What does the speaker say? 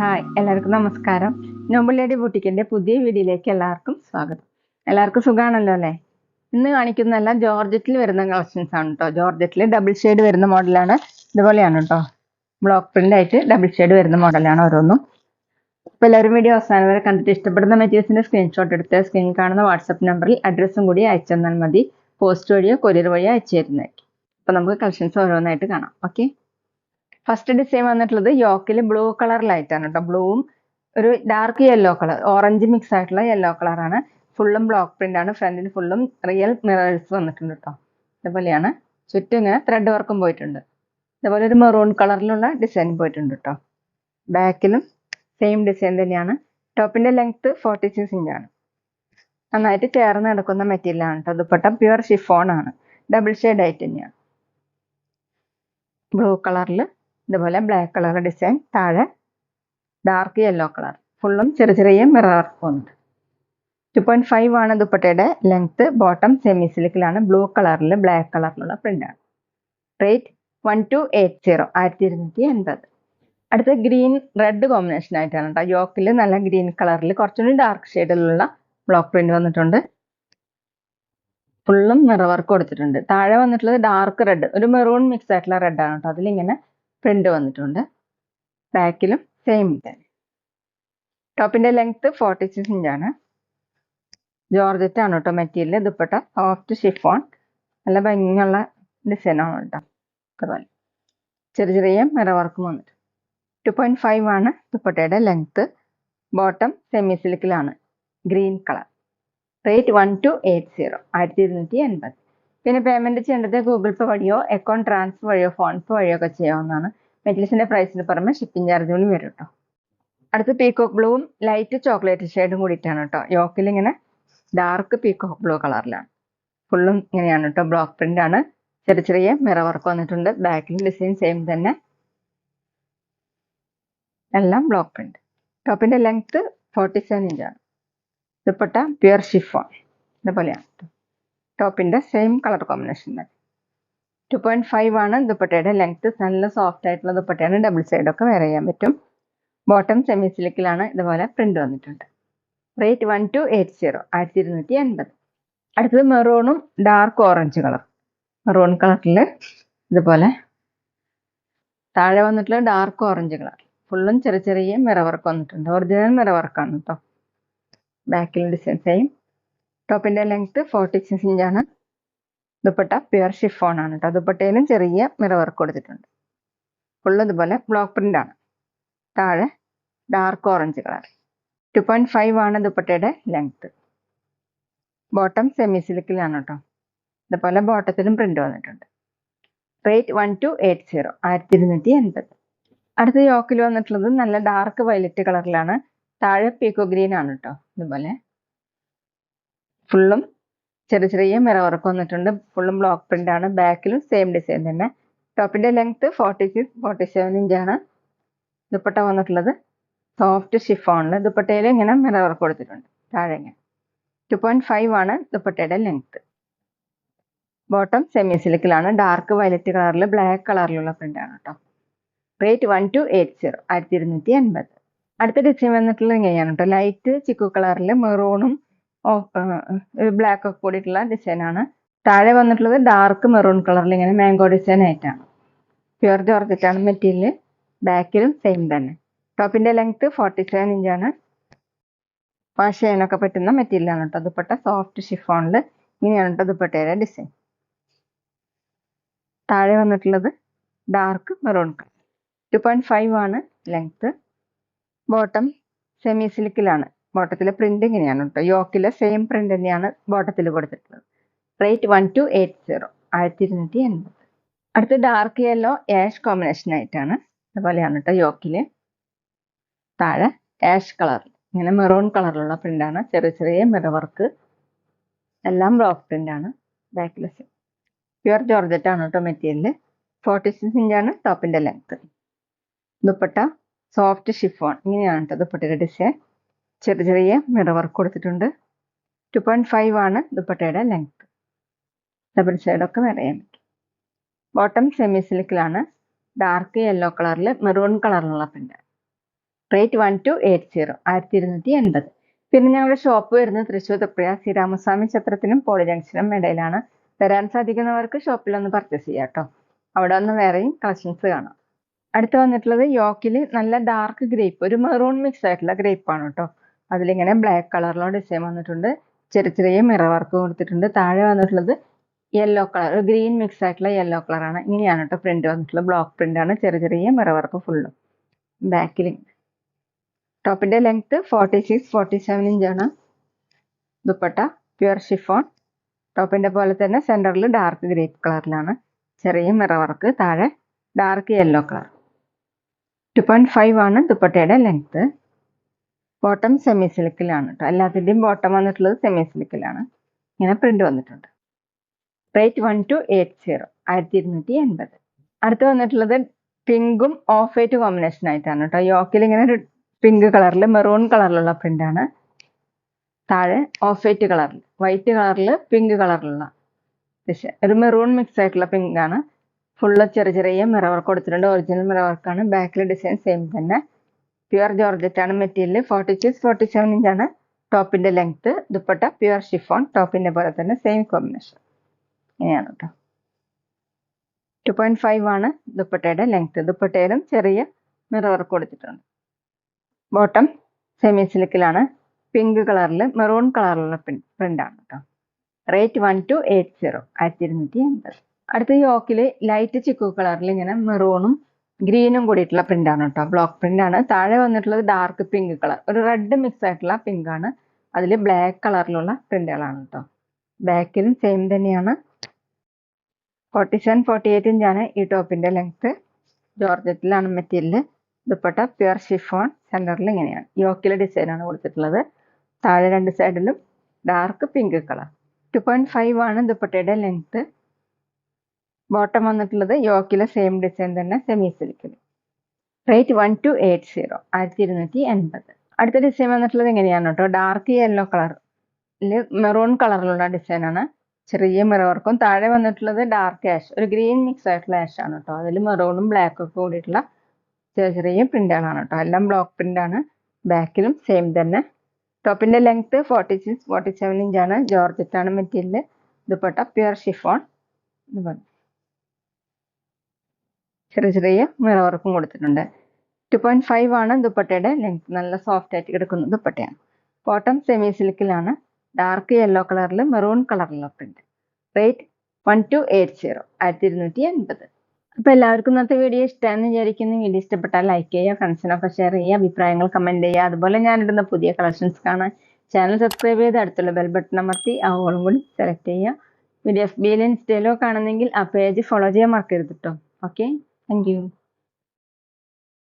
Hi, എല്ലാവർക്കും നമസ്കാരം. Noble lady ബുട്ടിക്കിന്റെ പുതിയ വീഡിയോയിലേക്ക് എല്ലാവർക്കും സ്വാഗതം. എല്ലാവർക്കും സുഖാണല്ലോ അല്ലേ? ഇന്ന് കാണിക്കുന്നതെല്ലാം ജോർജറ്റിൽ വരുന്ന കളക്ഷൻസ് ആണ് കേട്ടോ. ജോർജറ്റിൽ ഡബിൾ ഷെയ്ഡ് വരുന്ന മോഡലാണ്. ഇതുപോലെയാണ് കേട്ടോ. ബ്ലോക്ക് പ്രിന്റ് ആയിട്ട് ഡബിൾ ഷെയ്ഡ് വരുന്ന മോഡലാണ് ഓരോന്നും. അപ്പോൾ എല്ലാവരും വീഡിയോ അവസാനം വരെ കണ്ടിട്ട് ഇഷ്ടപ്പെടുന്ന മെറ്റീരിയൽസിന്റെ സ്ക്രീൻഷോട്ട് എടുത്ത് സ്ക്രീനിൽ കാണുന്ന വാട്സപ്പ് നമ്പറിൽ അഡ്രസ്സും കൂടി അയച്ചു തന്നാൽ മതി. പോസ്റ്റ് വഴിയോ കൊറിയർ വഴിയോ അയച്ചു തരുന്നതായിരിക്കും. അപ്പോൾ നമുക്ക് കളക്ഷൻസ് ഓരോന്നായിട്ട് കാണാം. ഓക്കെ, ഫസ്റ്റ് ഡിസൈൻ വന്നിട്ടുള്ളത് യോക്കിൽ ബ്ലൂ കളറിലായിട്ടാണ് കേട്ടോ. ബ്ലൂവും ഒരു dark yellow colour, orange mix ആയിട്ടുള്ള യെല്ലോ കളറാണ്. ഫുള്ളും ബ്ലോക്ക് പ്രിന്റ് ആണ്. ഫ്രണ്ടിൽ ഫുള്ളും റിയൽ മിറേഴ്സ് വന്നിട്ടുണ്ട് കേട്ടോ. ഇതുപോലെയാണ്. ചുറ്റും ഇങ്ങനെ ത്രെഡ് വർക്കും പോയിട്ടുണ്ട്. ഇതുപോലെ ഒരു മെറൂൺ കളറിലുള്ള ഡിസൈൻ പോയിട്ടുണ്ട് കേട്ടോ. ബാക്കിലും സെയിം ഡിസൈൻ തന്നെയാണ്. ടോപ്പിന്റെ ലെങ്ത് 46 ഇഞ്ചാണ്. നന്നായിട്ട് ചേർന്ന് കിടക്കുന്ന മെറ്റീരിയൽ ആണ് കേട്ടോ. ദുപ്പട്ട പ്യുവർ ഷിഫോൺ ആണ്. ഡബിൾ ഷെയ്ഡ് ആയിട്ട് തന്നെയാണ്. ബ്ലൂ കളറിൽ ഇതുപോലെ ബ്ലാക്ക് കളർ ഡിസൈൻ, താഴെ ഡാർക്ക് യെല്ലോ കളർ, ഫുള്ളും ചെറിയ ചെറിയ മിറർ വർക്ക് വന്നിട്ട് 2.5 ആണ് ദുപ്പട്ടയുടെ ലെങ്ത്. ബോട്ടം സെമി സിൽക്കിലാണ്. ബ്ലൂ കളറിൽ ബ്ലാക്ക് കളറിലുള്ള പ്രിന്റാണ്. റേറ്റ് 1280, 1280. അടുത്ത ഗ്രീൻ റെഡ് കോമ്പിനേഷൻ ആയിട്ടാണ് കേട്ടോ. യോക്കിൽ നല്ല ഗ്രീൻ കളറിൽ കുറച്ചുകൂടി ഡാർക്ക് ഷെയ്ഡിലുള്ള ബ്ലോക്ക് പ്രിന്റ് വന്നിട്ടുണ്ട്. ഫുള്ളും മിറർ വർക്ക് കൊടുത്തിട്ടുണ്ട്. താഴെ വന്നിട്ടുള്ളത് ഡാർക്ക് റെഡ്, ഒരു മെറൂൺ മിക്സ് ആയിട്ടുള്ള റെഡ് ആണ് കേട്ടോ. അതിലിങ്ങനെ പ്രിന്റ് വന്നിട്ടുണ്ട്. ബാക്കിലും സെയിം തന്നെ. ടോപ്പിന്റെ ലെങ്ത് 46 ഇഞ്ചാണ്. ജോർജറ്റ് ആണ് കേട്ടോ മെറ്റീരിയൽ. ദുപ്പട്ട സോഫ്റ്റ് ഷിഫോൺ, നല്ല ഭംഗിയുള്ള ഡിസൈനാണ് കേട്ടോ. അതുപോലെ ചെറിയ ചെറിയ മിറർ വർക്കും വന്നിട്ട് 2.5 ആണ് ദുപ്പട്ടയുടെ ലെങ്ത്. ബോട്ടം സെമി സിൽക്കിലാണ്, ഗ്രീൻ കളർ. റേറ്റ് 1280, 1280. പിന്നെ പേയ്മെന്റ് ചെയ്യേണ്ടത് ഗൂഗിൾ പേ വഴിയോ അക്കൗണ്ട് ട്രാൻസ്ഫർ വഴിയോ ഫോൺ പേ വഴിയോ ഒക്കെ ചെയ്യാവുന്നതാണ്. മെറ്റീരിയൽസിന്റെ പ്രൈസിന് പുറമെ ഷിപ്പിംഗ് ചാർജ് കൂടി വരും കേട്ടോ. അടുത്ത് പീകോക്ക് ബ്ലൂവും ലൈറ്റ് ചോക്ലേറ്റ് ഷെയ്ഡും കൂടിയിട്ടാണ് കേട്ടോ. യോക്കിൽ ഇങ്ങനെ ഡാർക്ക് പീകോക്ക് ബ്ലൂ കളറിലാണ്. ഫുള്ളും ഇങ്ങനെയാണ് കേട്ടോ. ബ്ലോക്ക് പ്രിന്റ് ആണ്. ചെറിയ ചെറിയ മിറർ വർക്ക് വന്നിട്ടുണ്ട്. ബാക്കിലും ഡിസൈൻ സെയിം തന്നെ, എല്ലാം ബ്ലോക്ക് പ്രിന്റ്. ടോപ്പിന്റെ ലെങ്ത് 47 ഇഞ്ചാണ്. ദുപ്പട്ട പ്യുവർ ഷിഫോൺ, ഇതുപോലെയാണ്. ടോപ്പിന്റെ സെയിം കളർ കോമ്പിനേഷൻ തന്നെ. 2.5 ആണ് ദുപ്പട്ടയുടെ ലെങ്ത്. നല്ല സോഫ്റ്റ് ആയിട്ടുള്ള ദുപ്പട്ടയാണ്. ഡബിൾ സൈഡ് ഒക്കെ വെയർ ചെയ്യാൻ പറ്റും. ബോട്ടം സെമി സിൽക്കിലാണ്. ഇതുപോലെ പ്രിന്റ് വന്നിട്ടുണ്ട്. റേറ്റ് 1280, 1280. അടുത്തത് മെറൂണും ഡാർക്ക് ഓറഞ്ച് കളർ. മെറൂൺ കളറിൽ ഇതുപോലെ താഴെ വന്നിട്ടുള്ള ഡാർക്ക് ഓറഞ്ച് കളർ, ഫുള്ളും ചെറിയ ചെറിയ മിറർ വർക്ക് വന്നിട്ടുണ്ട്. ഒറിജിനൽ മിറർ വർക്കാണ് കേട്ടോ. ബാക്കിൽ ഡിസൈൻ സെയിം. ടോപ്പിന്റെ ലെങ്ത് 46 ഇഞ്ചാണ്. ദുപ്പട്ട പ്യുവർ ഷിഫോൺ ആണ് കേട്ടോ. ദുപ്പട്ടയിലും ചെറിയ മിറർ വർക്ക് കൊടുത്തിട്ടുണ്ട്. ഫുള്ള് ഇതുപോലെ ബ്ലോക്ക് പ്രിന്റ് ആണ്. താഴെ ഡാർക്ക് ഓറഞ്ച് കളർ. 2.5 ആണ് ദുപ്പട്ടയുടെ ലെങ്ത്. ബോട്ടം സെമി സിൽക്കിലാണ് കേട്ടോ. ഇതുപോലെ ബോട്ടത്തിലും പ്രിന്റ് വന്നിട്ടുണ്ട്. റേറ്റ് 1280, 1280. അടുത്ത യോക്കിൽ വന്നിട്ടുള്ളത് നല്ല ഡാർക്ക് വയലറ്റ് കളറിലാണ്. താഴെ പീക്കോ ഗ്രീൻ ആണ് കേട്ടോ. ഇതുപോലെ ഫുള്ളും ചെറിയ ചെറിയ മിറർ വർക്ക് വന്നിട്ടുണ്ട്. ഫുള്ളും ബ്ലോക്ക് പ്രിന്റ് ആണ്. ബാക്കിലും സെയിം ഡിസൈൻ തന്നെ. ടോപ്പിന്റെ ലെങ്ത് 46, 47 ഇഞ്ചാണ്. ദുപ്പട്ട വന്നിട്ടുള്ളത് സോഫ്റ്റ് ഷിഫോണിൽ. ദുപ്പട്ടയിൽ ഇങ്ങനെ മിറർ വർക്ക് കൊടുത്തിട്ടുണ്ട്. താഴെ ഇങ്ങനെ 2.5 ആണ് ദുപ്പട്ടയുടെ ലെങ്ത്. ബോട്ടം സെമി സിൽക്കിലാണ്. ഡാർക്ക് വയലറ്റ് കളറിൽ ബ്ലാക്ക് കളറിലുള്ള പ്രിന്റ് ആണ് കേട്ടോ. റേറ്റ് 1280, 1280. അടുത്ത ഡിസൈൻ വന്നിട്ടുള്ളത് ഇങ്ങനെയാണ് കേട്ടോ. ലൈറ്റ് ചിക്കു കളറിൽ മെറൂണും ഒരു ബ്ലാക്ക് ഒക്കെ കൂടിയിട്ടുള്ള ഡിസൈൻ ആണ്. താഴെ വന്നിട്ടുള്ളത് ഡാർക്ക് മെറൂൺ കളറിൽ ഇങ്ങനെ മാംഗോ ഡിസൈൻ ആയിട്ടാണ്. പ്യുവർ ജോർജറ്റ് ആണ് മെറ്റീരിയൽ. ബാക്കിലും സെയിം തന്നെ. ടോപ്പിന്റെ ലെങ്ത് 47 ഇഞ്ചാണ്. വാഷ് ചെയ്യാനൊക്കെ പറ്റുന്ന മെറ്റീരിയൽ ആണ് കേട്ടോ. ദുപ്പട്ട സോഫ്റ്റ് ഷിഫോണിൽ ഇങ്ങനെയാണ് കേട്ടോ ദുപ്പട്ടയുടെ ഡിസൈൻ. താഴെ വന്നിട്ടുള്ളത് ഡാർക്ക് മെറൂൺ കളർ. 2.5 ആണ് ലെങ്ത്. ബോട്ടം സെമി സിൽക്കിലാണ്. ബോട്ടത്തിലെ പ്രിന്റ് ഇങ്ങനെയാണ് കേട്ടോ. യോക്കിലെ സെയിം പ്രിന്റ് തന്നെയാണ് ബോട്ടത്തിൽ കൊടുത്തിട്ടുള്ളത്. റേറ്റ് 1280, 1280. അടുത്ത് ഡാർക്ക് യെല്ലോ ആഷ് കോമ്പിനേഷൻ ആയിട്ടാണ്. അതുപോലെയാണ് കേട്ടോ യോക്കില്. താഴെ ആഷ് കളറിൽ ഇങ്ങനെ മെറൂൺ കളറിലുള്ള പ്രിന്റ് ആണ്. ചെറിയ ചെറിയ മിറർ വർക്ക്, എല്ലാം ബ്ലോക്ക് പ്രിന്റ് ആണ്. ബാക്കിലെ പ്യുവർ ജോർജറ്റ് ആണ് കേട്ടോ മെറ്റീരിയൽ. 46 ഇഞ്ചാണ് ടോപ്പിന്റെ ലെങ്ത്. ദുപ്പട്ട സോഫ്റ്റ് ഷിഫോൺ, ഇങ്ങനെയാണ് കേട്ടോ ദുപ്പട്ടയുടെ ഡിസൈൻ. ചെറിയ ചെറിയ മിറർ വർക്ക് കൊടുത്തിട്ടുണ്ട്. 2.5 ആണ് ദുപ്പട്ടയുടെ ലെങ്ത്. ഡബിൾ സൈഡൊക്കെ വെയർ ചെയ്യാൻ പറ്റും. ബോട്ടം സെമി സിൽക്കിലാണ്, ഡാർക്ക് യെല്ലോ കളറിൽ മെറൂൺ കളറിലുള്ള പ്രിന്റ്. റേറ്റ് 1280, 1280. പിന്നെ ഞങ്ങളുടെ ഷോപ്പ് വരുന്നത് തൃശ്ശൂർ തൃപ്രിയ ശ്രീരാമസ്വാമി ക്ഷേത്രത്തിനും പോളി ജംഗ്ഷനും ഇടയിലാണ്. വരാൻ സാധിക്കുന്നവർക്ക് ഷോപ്പിൽ ഒന്ന് പർച്ചേസ് ചെയ്യാം കേട്ടോ. അവിടെ ഒന്ന് വേറെയും കളക്ഷൻസ് കാണാം. അടുത്ത് വന്നിട്ടുള്ളത് യോക്കിൽ നല്ല ഡാർക്ക് ഗ്രേപ്പ്, ഒരു മെറൂൺ മിക്സ് ആയിട്ടുള്ള ഗ്രേപ്പ് ആണ് കേട്ടോ. അതിലിങ്ങനെ ബ്ലാക്ക് കളറിലുള്ള ഡിസൈൻ വന്നിട്ടുണ്ട്, ചെറിയ ചെറിയ മിറർ വർക്ക് കൊടുത്തിട്ടുണ്ട്. താഴെ വന്നിട്ടുള്ളത് യെല്ലോ കളർ, ഒരു ഗ്രീൻ മിക്സ് ആയിട്ടുള്ള യെല്ലോ കളറാണ്. ഇങ്ങനെയാണ് കേട്ടോ പ്രിന്റ് വന്നിട്ടുള്ളത്. ബ്ലോക്ക് പ്രിന്റ് ആണ്, ചെറിയ ചെറിയ മിറർ വർക്ക് ഫുള്ളും. ബാക്കിൽ ടോപ്പിന്റെ ലെങ്ത് 46-47 ഇഞ്ചാണ്. Dupatta pure chiffon. ടോപ്പിന്റെ പോലെ തന്നെ സെന്ററിൽ ഡാർക്ക് ഗ്രേപ്പ് കളറിലാണ്, ചെറിയ മിറർ വർക്ക്. താഴെ ഡാർക്ക് യെല്ലോ കളർ. 2.5 ആണ് ദുപ്പട്ടയുടെ ലെങ്ത്. ബോട്ടം സെമി സിൽക്കിലാണ് കേട്ടോ. എല്ലാത്തിൻ്റെയും ബോട്ടം വന്നിട്ടുള്ളത് സെമി സിൽക്കിലാണ്. ഇങ്ങനെ പ്രിന്റ് വന്നിട്ടുണ്ട്. റേറ്റ് 1280, 1280. അടുത്ത് വന്നിട്ടുള്ളത് പിങ്കും ഓഫ് വൈറ്റ് കോമ്പിനേഷൻ ആയിട്ടാണ് കേട്ടോ. യോക്കിൽ ഇങ്ങനെ ഒരു പിങ്ക് കളറിൽ മെറൂൺ കളറിലുള്ള പ്രിന്റ് ആണ്. താഴെ ഓഫ് വൈറ്റ് കളറിൽ, വൈറ്റ് കളറിൽ പിങ്ക് കളറിലുള്ള ഡിസൈൻ, ഒരു മെറൂൺ മിക്സ് ആയിട്ടുള്ള പിങ്ക് ആണ്. ഫുള്ള് ചെറിയ ചെറിയ മിറർ വർക്ക് കൊടുത്തിട്ടുണ്ട്. ഒറിജിനൽ മിറർ വർക്കാണ്. ബാക്കിലെ ഡിസൈൻ സെയിം തന്നെ. പ്യുർ ജോർജറ്റ് ആണ് മെറ്റീരിയൽ. 46-47 ഇഞ്ചാണ് ടോപ്പിന്റെ ലെങ്ത്. Dupatta pure chiffon. ടോപ്പിന്റെ പോലെ തന്നെ സെയിം കോമ്പിനേഷൻ. ഇങ്ങനെയാണ് കേട്ടോ. 2.5 ആണ് ദുപ്പട്ടയുടെ ലെങ്ത്. ദുപ്പട്ടയിലും ചെറിയ മിറർ വർക്ക് കൊടുത്തിട്ടുണ്ട്. ബോട്ടം സെമി സിൽക്കിലാണ്, പിങ്ക് കളറിൽ മെറൂൺ കളറിലുള്ള പ്രിന്റ് ആണ് കേട്ടോ. റേറ്റ് 1280, 1280. അടുത്ത യോക്കിൽ ലൈറ്റ് ചിക്കു കളറിൽ ഇങ്ങനെ മെറൂണും ഗ്രീനും കൂടിയിട്ടുള്ള പ്രിന്റ് ആണ് കേട്ടോ. ബ്ലോക്ക് പ്രിന്റ് ആണ്. താഴെ വന്നിട്ടുള്ളത് ഡാർക്ക് പിങ്ക് കളർ, ഒരു റെഡ് മിക്സ് ആയിട്ടുള്ള പിങ്ക് ആണ്. അതിൽ ബ്ലാക്ക് കളറിലുള്ള പ്രിന്റുകളാണ് കേട്ടോ. ബാക്കിലും സെയിം തന്നെയാണ്. 47-48 ഇഞ്ചാണ് ഈ ടോപ്പിന്റെ ലെങ്ത്. ജോർജറ്റിലാണ് മെറ്റീരിയൽ. Dupatta pure chiffon. സെന്ററിൽ ഇങ്ങനെയാണ് യോക്കിലെ ഡിസൈൻ ആണ് കൊടുത്തിട്ടുള്ളത്. താഴെ രണ്ട് സൈഡിലും ഡാർക്ക് പിങ്ക് കളർ. 2.5 ആണ് ദുപ്പട്ടയുടെ ലെങ്ത്. ബോട്ടം വന്നിട്ടുള്ളത് യോക്കിലെ സെയിം ഡിസൈൻ തന്നെ, സെമി സിൽക്കിൽ. റേറ്റ് 1280, 1280. അടുത്ത ഡിസൈൻ വന്നിട്ടുള്ളത് ഇങ്ങനെയാണ് കേട്ടോ. ഡാർക്ക് യെല്ലോ കളറിൽ മെറൂൺ കളറിലുള്ള ഡിസൈൻ ആണ്. ചെറിയ മിറർ വർക്കും. താഴെ വന്നിട്ടുള്ളത് ഡാർക്ക് ആഷ്, ഒരു ഗ്രീൻ മിക്സ് ആയിട്ടുള്ള ആഷ് ആണ് കേട്ടോ. അതിൽ മെറൂണും ബ്ലാക്കും ഒക്കെ കൂടിയിട്ടുള്ള ചെറിയ ചെറിയ പ്രിന്റുകളാണ് കേട്ടോ. എല്ലാം ബ്ലോക്ക് പ്രിന്റ് ആണ്. ബാക്കിലും സെയിം തന്നെ. ടോപ്പിന്റെ ലെങ്ത് 46-47 ഇഞ്ചാണ്. ജോർജറ്റ് ആണ് മെറ്റീരിയൽ. Dupatta pure chiffon. ചെറിയ ചെറിയ മിറർ വർക്കും കൊടുത്തിട്ടുണ്ട്. 2.5 ആണ് ദുപ്പട്ടയുടെ ലെങ്ത്. നല്ല സോഫ്റ്റ് ആയിട്ട് കിടക്കുന്ന ദുപ്പട്ടയാണ്. ബോട്ടം സെമി സിൽക്കിലാണ്, ഡാർക്ക് യെല്ലോ കളറിൽ മെറൂൺ കളറിലുള്ള പ്രിന്റ്. റേറ്റ് 1280, 1280. അപ്പോൾ എല്ലാവർക്കും ഇന്നത്തെ വീഡിയോ ഇഷ്ടമാണെന്ന് വിചാരിക്കുന്നു. വീഡിയോ ഇഷ്ടപ്പെട്ടാൽ ലൈക്ക് ചെയ്യുക, ഫ്രണ്ട്സിനൊക്കെ ഷെയർ ചെയ്യുക, അഭിപ്രായങ്ങൾ കമന്റ് ചെയ്യുക. അതുപോലെ ഞാനിടുന്ന പുതിയ കളക്ഷൻസ് കാണാൻ ചാനൽ സബ്സ്ക്രൈബ് ചെയ്ത് അടുത്തുള്ള ബെൽ ബട്ടൺ അമർത്തി ആ ഓളും കൂടി സെലക്ട് ചെയ്യുക. വീഡിയോ FB-യിലോ ഇൻസ്റ്റയിലോ കാണുന്നെങ്കിൽ ആ പേജ് ഫോളോ ചെയ്യാൻ മറക്കരുത് കേട്ടോ. Okay, thank you.